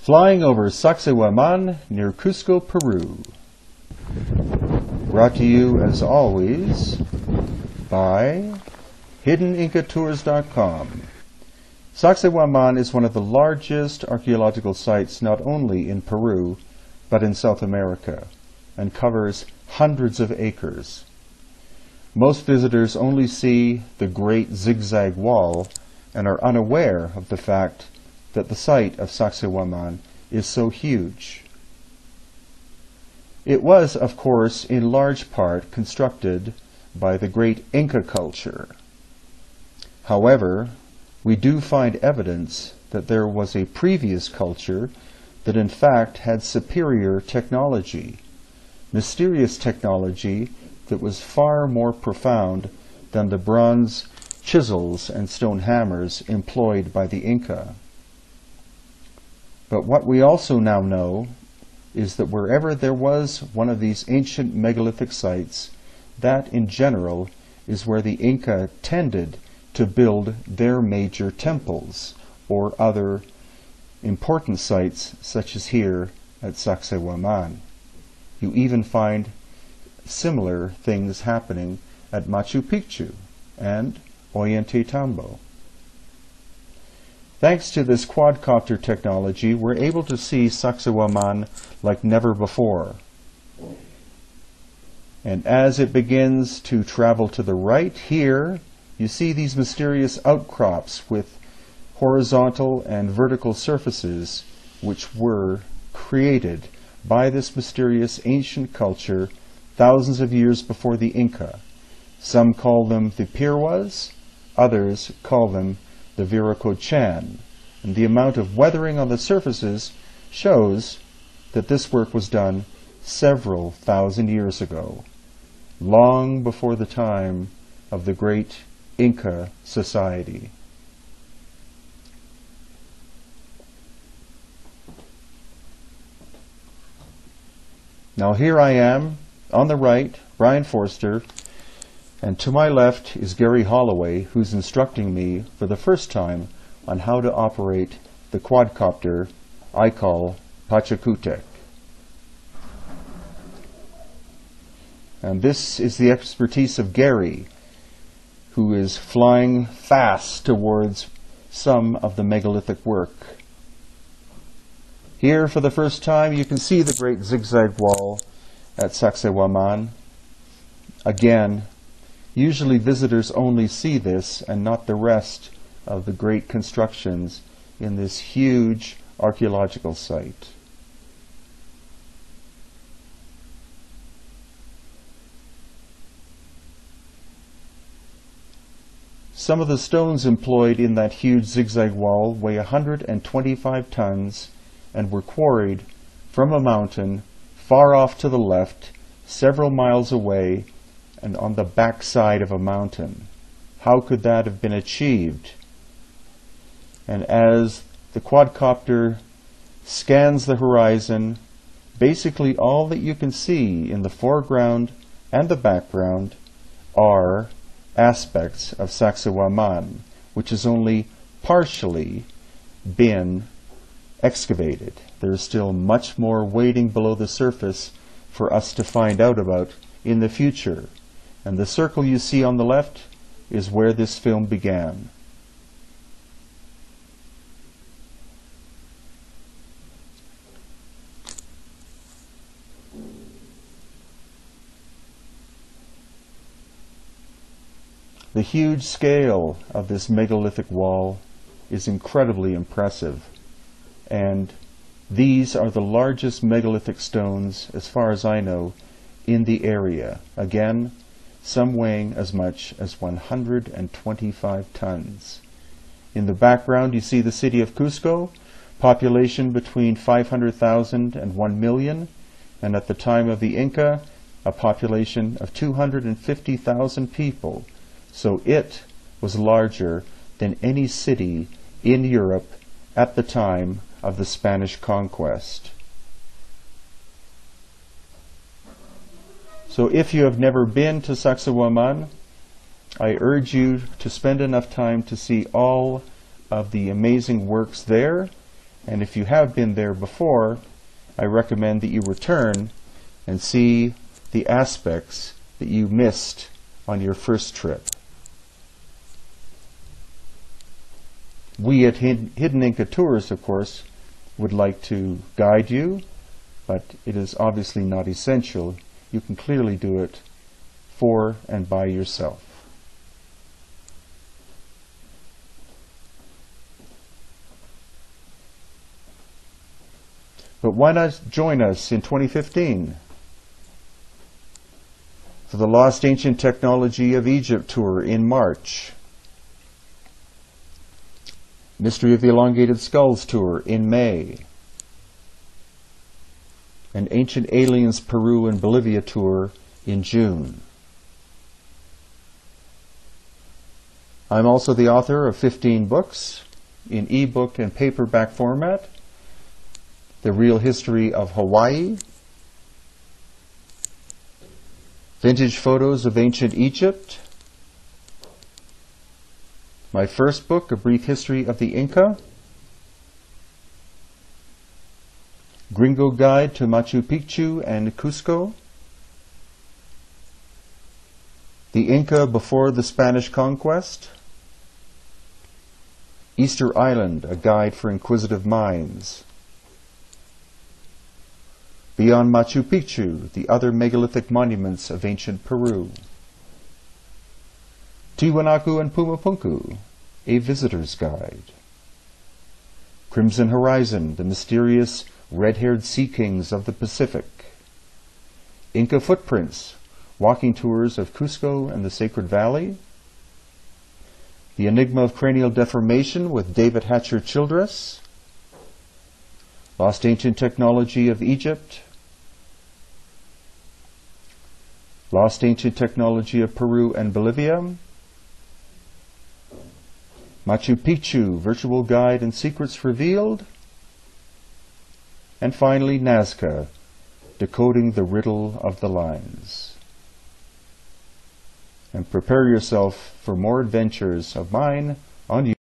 Flying over Sacsayhuaman near Cusco, Peru. Brought to you, as always, by HiddenIncaTours.com. Sacsayhuaman is one of the largest archaeological sites not only in Peru, but in South America, and covers hundreds of acres. Most visitors only see the Great Zigzag Wall and are unaware of the fact that the site of Sacsayhuaman is so huge. It was, of course, in large part constructed by the great Inca culture. However, we do find evidence that there was a previous culture that in fact had superior technology, mysterious technology that was far more profound than the bronze chisels and stone hammers employed by the Inca. But what we also now know is that wherever there was one of these ancient megalithic sites, that in general is where the Inca tended to build their major temples or other important sites such as here at Sacsayhuaman. You even find similar things happening at Machu Picchu and Ollantaytambo. Thanks to this quadcopter technology, we're able to see Sacsayhuaman like never before. And as it begins to travel to the right here, you see these mysterious outcrops with horizontal and vertical surfaces which were created by this mysterious ancient culture thousands of years before the Inca. Some call them the Pirwas, others call them the Viracochan, and the amount of weathering on the surfaces shows that this work was done several thousand years ago, long before the time of the great Inca society. Now here I am, on the right, Brian Forster, and to my left is Gary Holloway, who's instructing me for the first time on how to operate the quadcopter I call Pachacutec. And this is the expertise of Gary, who is flying fast towards some of the megalithic work. Here, for the first time, you can see the Great Zigzag Wall at Sacsayhuaman. Again, usually visitors only see this and not the rest of the great constructions in this huge archaeological site. Some of the stones employed in that huge zigzag wall weigh 125 tons and were quarried from a mountain far off to the left, several miles away, and on the backside of a mountain. How could that have been achieved? And as the quadcopter scans the horizon, basically all that you can see in the foreground and the background are aspects of Sacsayhuaman, which has only partially been excavated. There is still much more waiting below the surface for us to find out about in the future. And the circle you see on the left is where this film began. The huge scale of this megalithic wall is incredibly impressive, and these are the largest megalithic stones, as far as I know, in the area. Again, some weighing as much as 125 tons. In the background you see the city of Cusco, population between 500,000 and 1 million, and at the time of the Inca, a population of 250,000 people. So it was larger than any city in Europe at the time of the Spanish conquest. So if you have never been to Sacsayhuaman, I urge you to spend enough time to see all of the amazing works there And if you have been there before, I recommend that you return and see the aspects that you missed on your first trip. We at Hidden Inca Tours, of course, would like to guide you, but it is obviously not essential. You can clearly do it for and by yourself. But why not join us in 2015 for the Lost Ancient Technology of Egypt tour in March, Mystery of the Elongated Skulls tour in May, and Ancient Aliens Peru and Bolivia tour in June. I'm also the author of 15 books in ebook and paperback format: The Real History of Hawaii, Vintage Photos of Ancient Egypt, my first book, A Brief History of the Inca, Gringo Guide to Machu Picchu and Cusco, The Inca Before the Spanish Conquest, Easter Island, A Guide for Inquisitive Minds, Beyond Machu Picchu, The Other Megalithic Monuments of Ancient Peru, Tiwanaku and Pumapunku, A Visitor's Guide, Crimson Horizon, The Mysterious Red-Haired Sea Kings of the Pacific, Inca Footprints, Walking Tours of Cusco and the Sacred Valley, The Enigma of Cranial Deformation with David Hatcher Childress, Lost Ancient Technology of Egypt, Lost Ancient Technology of Peru and Bolivia, Machu Picchu, Virtual Guide and Secrets Revealed, and finally Nazca, Decoding the Riddle of the Lines. And prepare yourself for more adventures of mine on YouTube.